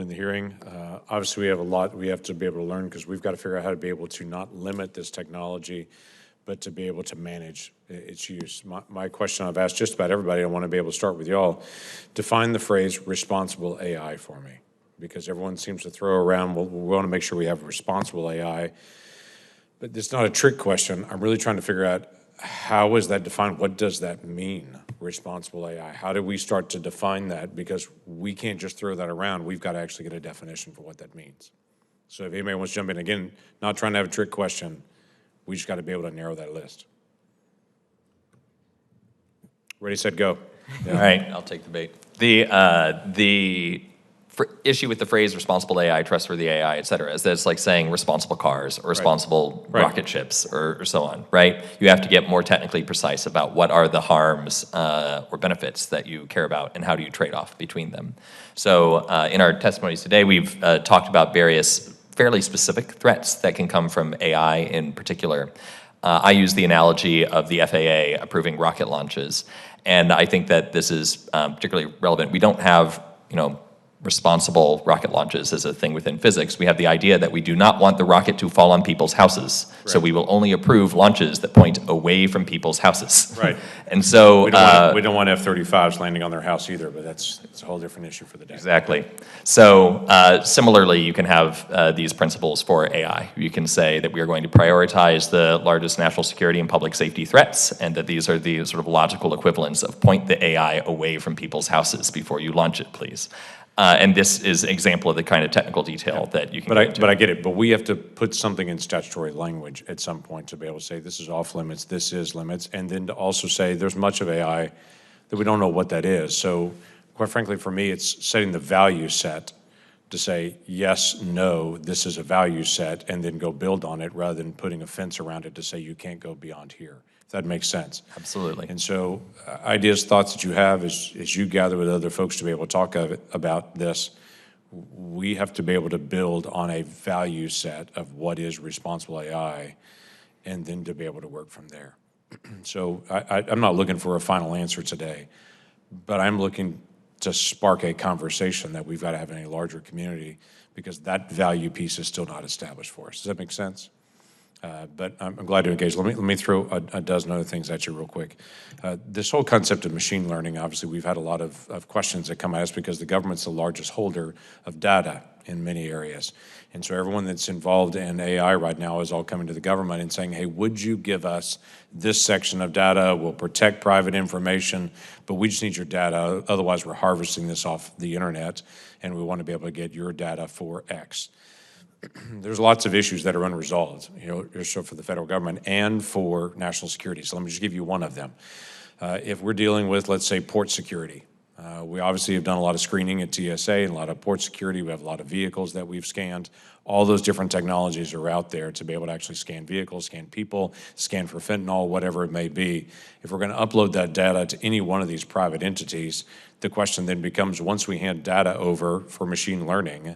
in the hearing. Obviously, we have a lot we have to be able to learn because we've got to figure out how to be able to not limit this technology, but to be able to manage its use. My question I've asked just about everybody, I want to be able to start with y'all. Define the phrase responsible AI for me, because everyone seems to throw around, well, we want to make sure we have responsible AI. But it's not a trick question. I'm really trying to figure out, how is that defined? What does that mean, responsible AI? How do we start to define that? Because we can't just throw that around. We've got to actually get a definition for what that means. So if anybody wants to jump in, again, not trying to have a trick question, we just got to be able to narrow that list. Ready, set, go. Yeah. All right, I'll take the bait. The issue with the phrase responsible AI, trustworthy AI, et cetera, is that it's like saying responsible cars or responsible rocket ships or so on, right? You have to get more technically precise about what are the harms or benefits that you care about and how do you trade off between them. So in our testimonies today, we've talked about various fairly specific threats that can come from AI in particular. I use the analogy of the FAA approving rocket launches, and I think that this is particularly relevant. We don't have, responsible rocket launches as a thing within physics. We have the idea that we do not want the rocket to fall on people's houses. Right. So we will only approve launches that point away from people's houses. Right. And so we don't want F-35s landing on their house either, but it's a whole different issue for the day. Exactly. So similarly, you can have these principles for AI. You can say that we are going to prioritize the largest national security and public safety threats, and that these are the sort of logical equivalents of point the AI away from people's houses before you launch it, please. And this is an example of the kind of technical detail that you can get into. But I get it. But we have to put something in statutory language at some point to be able to say this is off limits, this is limits, and then to also say there's much of AI that we don't know what that is. So quite frankly, for me, it's setting the value set to say yes, no, this is a value set, and then go build on it rather than putting a fence around it to say you can't go beyond here. If that makes sense. Absolutely. And so ideas, thoughts that you have as you gather with other folks to be able to talk about this, we have to be able to build on a value set of what is responsible AI and then to be able to work from there. So I'm not looking for a final answer today, but I'm looking to spark a conversation that we've got to have in a larger community because that value piece is still not established for us. Does that make sense? But I'm glad to engage. Let me throw a dozen other things at you real quick. This whole concept of machine learning, obviously we've had a lot of questions that come at us because the government's the largest holder of data in many areas. And so everyone that's involved in AI right now is all coming to the government and saying, hey, would you give us this section of data? We'll protect private information, but we just need your data. Otherwise, we're harvesting this off the internet, and we want to be able to get your data for X. There's lots of issues that are unresolved, so for the federal government and for national security. So let me just give you one of them. If we're dealing with, let's say, port security, we obviously have done a lot of screening at TSA and a lot of port security. We have a lot of vehicles that we've scanned. All those different technologies are out there to be able to actually scan vehicles, scan people, scan for fentanyl, whatever it may be. If we're going to upload that data to any one of these private entities, the question then becomes, once we hand data over for machine learning,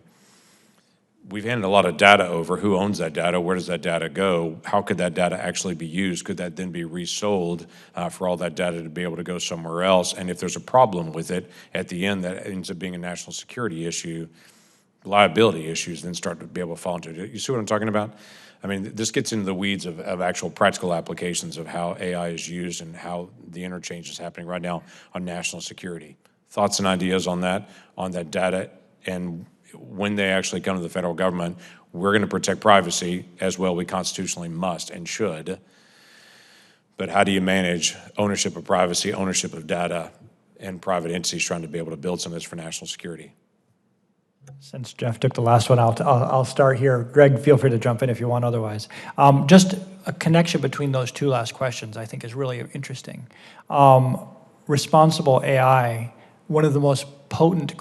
we've handed a lot of data over. Who owns that data? Where does that data go? How could that data actually be used? Could that then be resold for all that data to be able to go somewhere else? And if there's a problem with it, at the end, that ends up being a national security issue. Liability issues then start to be able to fall into it. You see what I'm talking about? I mean, this gets into the weeds of actual practical applications of how AI is used and how the interchange is happening right now on national security. Thoughts and ideas on that data, and when they actually come to the federal government, we're going to protect privacy as well. We constitutionally must and should. But how do you manage ownership of privacy, ownership of data, and private entities trying to be able to build some of this for national security? Since Jeff took the last one, I'll start here. Greg, feel free to jump in if you want otherwise. Just a connection between those two last questions I think is really interesting. Responsible AI, one of the most potent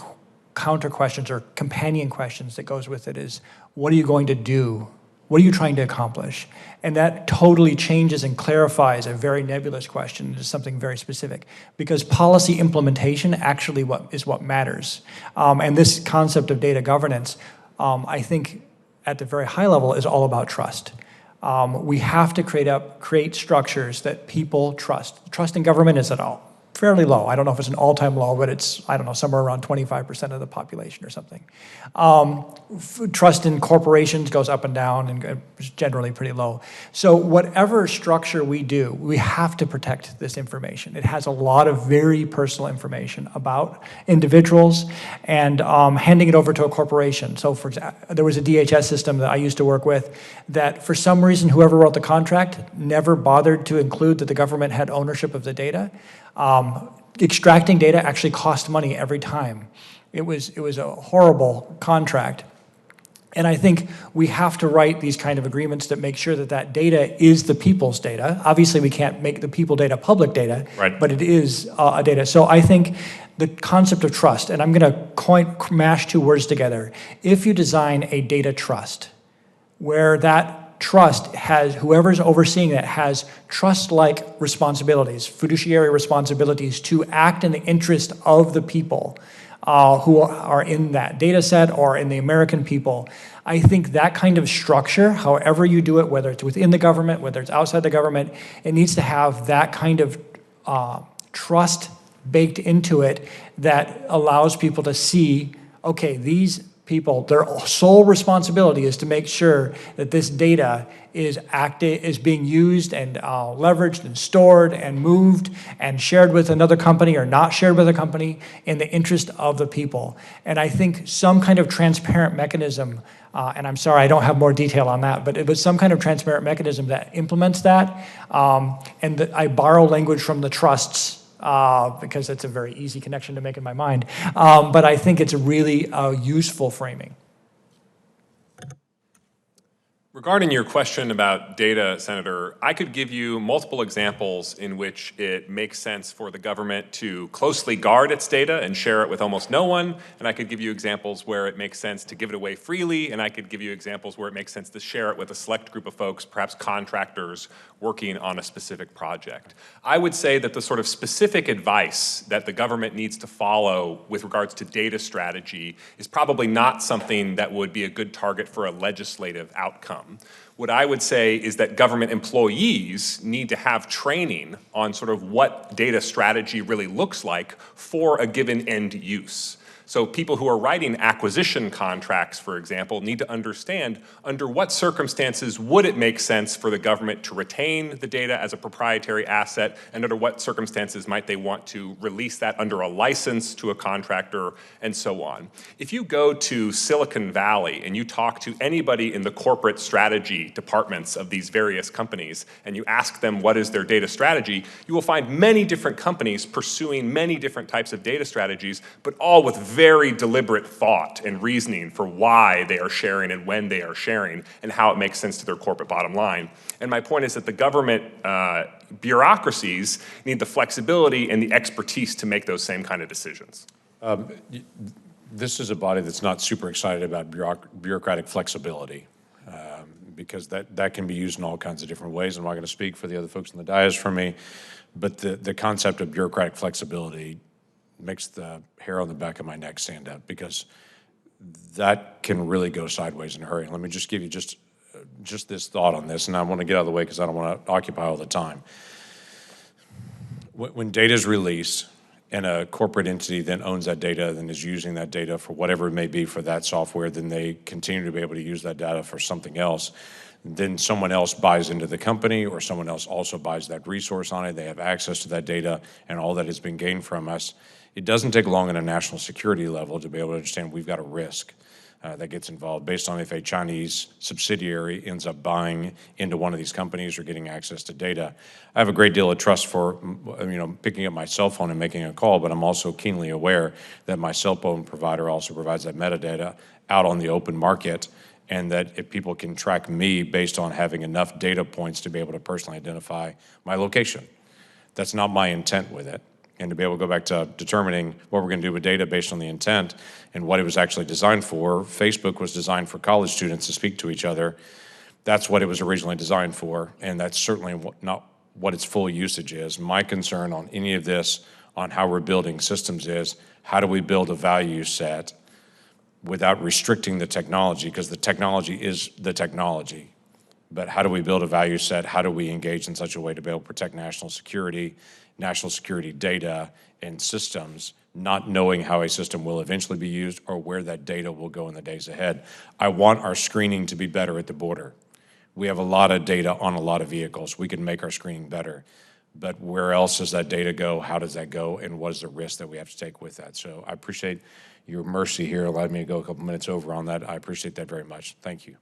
counter questions or companion questions that goes with it is, what are you going to do? What are you trying to accomplish? And that totally changes and clarifies a very nebulous question into something very specific, because policy implementation actually is what matters. And this concept of data governance, I think at the very high level is all about trust. We have to create structures that people trust. Trust in government is at all fairly low. I don't know if it's an all-time low, but it's, I don't know, somewhere around 25% of the population or something. Trust in corporations goes up and down and is generally pretty low. So whatever structure we do, we have to protect this information. It has a lot of very personal information about individuals, and handing it over to a corporation. So for example, there was a DHS system that I used to work with that for some reason whoever wrote the contract never bothered to include that the government had ownership of the data. Extracting data actually cost money every time. It was a horrible contract. And I think we have to write these kind of agreements that make sure that that data is the people's data. Obviously, we can't make the people data public data, Right. but it is a data. So I think the concept of trust, and I'm going to mash two words together. If you design a data trust, where that trust has, whoever's overseeing it has trust-like responsibilities, fiduciary responsibilities to act in the interest of the people who are in that data set or in the American people. I think that kind of structure, however you do it, whether it's within the government, whether it's outside the government, it needs to have that kind of trust baked into it that allows people to see, okay, these people, their sole responsibility is to make sure that this data is being used and leveraged and stored and moved and shared with another company or not shared with a company in the interest of the people. And I think some kind of transparent mechanism, and I'm sorry I don't have more detail on that, but it was some kind of transparent mechanism that implements that. And I borrow language from the trusts because it's a very easy connection to make in my mind. But I think it's a really useful framing. Regarding your question about data, Senator, I could give you multiple examples in which it makes sense for the government to closely guard its data and share it with almost no one, and I could give you examples where it makes sense to give it away freely, and I could give you examples where it makes sense to share it with a select group of folks, perhaps contractors working on a specific project. I would say that the sort of specific advice that the government needs to follow with regards to data strategy is probably not something that would be a good target for a legislative outcome. What I would say is that government employees need to have training on sort of what data strategy really looks like for a given end use. So people who are writing acquisition contracts, for example, need to understand under what circumstances would it make sense for the government to retain the data as a proprietary asset, and under what circumstances might they want to release that under a license to a contractor, and so on. If you go to Silicon Valley and you talk to anybody in the corporate strategy departments of these various companies, and you ask them what is their data strategy, you will find many different companies pursuing many different types of data strategies, but all with very deliberate thought and reasoning for why they are sharing and when they are sharing and how it makes sense to their corporate bottom line. And my point is that the government bureaucracies need the flexibility and the expertise to make those same kind of decisions. This is a body that's not super excited about bureaucratic flexibility because that can be used in all kinds of different ways. I'm not going to speak for the other folks in the dais for me, but the concept of bureaucratic flexibility makes the hair on the back of my neck stand up because that can really go sideways in a hurry. Let me just give you just this thought on this, and I want to get out of the way because I don't want to occupy all the time. When data is released and a corporate entity then owns that data and is using that data for whatever it may be for that software, then they continue to be able to use that data for something else. Then someone else buys into the company or someone else also buys that resource on it. They have access to that data and all that has been gained from us. It doesn't take long at a national security level to be able to understand we've got a risk that gets involved based on if a Chinese subsidiary ends up buying into one of these companies or getting access to data. I have a great deal of trust for picking up my cell phone and making a call, but I'm also keenly aware that my cell phone provider also provides that metadata out on the open market, and that if people can track me based on having enough data points to be able to personally identify my location. That's not my intent with it. And to be able to go back to determining what we're going to do with data based on the intent and what it was actually designed for. Facebook was designed for college students to speak to each other. That's what it was originally designed for, and that's certainly not what its full usage is. My concern on any of this, on how we're building systems is, how do we build a value set without restricting the technology, because the technology is the technology, but how do we build a value set? How do we engage in such a way to be able to protect national security data and systems, not knowing how a system will eventually be used or where that data will go in the days ahead. I want our screening to be better at the border. We have a lot of data on a lot of vehicles. We can make our screening better. But where else does that data go? How does that go? And what is the risk that we have to take with that? So I appreciate your mercy here, allowed me to go a couple minutes over on that. I appreciate that very much. Thank you.